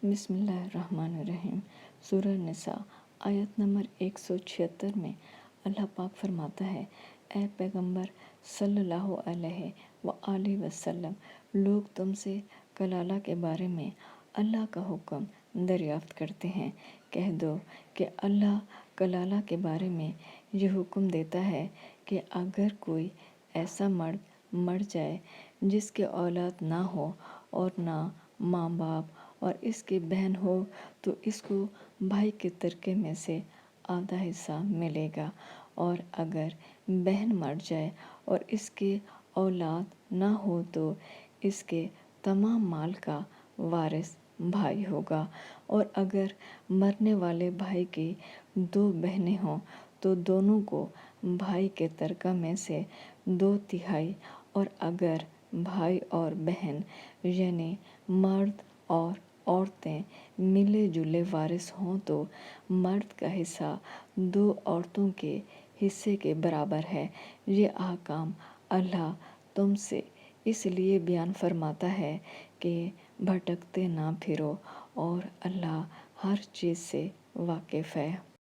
بسم اللہ الرحمن الرحیم۔ سورہ نساء آیت نمبر 176 میں اللہ پاک فرماتا ہے، اے پیغمبر صلی اللہ علیہ وآلہ وسلم، لوگ تم سے کلالہ کے بارے میں اللہ کا حکم دریافت کرتے ہیں۔ کہہ دو کہ اللہ کلالہ کے بارے میں یہ حکم دیتا ہے کہ اگر کوئی ایسا مرد مر جائے جس کے اولاد نہ ہو اور نہ ماں باپ اور اس کی بہن ہو تو اس کو بھائی کے ترکے میں سے آدھا حصہ ملے گا، اور اگر بہن مر جائے اور اس کے اولاد نہ ہو تو اس کے تمام مال کا وارث بھائی ہوگا، اور اگر مرنے والے بھائی کی 2 بہنیں ہوں تو دونوں کو بھائی کے ترکہ میں سے 2/3، اور اگر بھائی اور بہن یعنی مرد اور عورتیں ملے جلے وارث ہوں تو مرد کا حصہ 2 عورتوں کے حصے کے برابر ہے۔ یہ احکام اللہ تم سے اس لیے بیان فرماتا ہے کہ بھٹکتے نہ پھرو، اور اللہ ہر چیز سے واقف ہے۔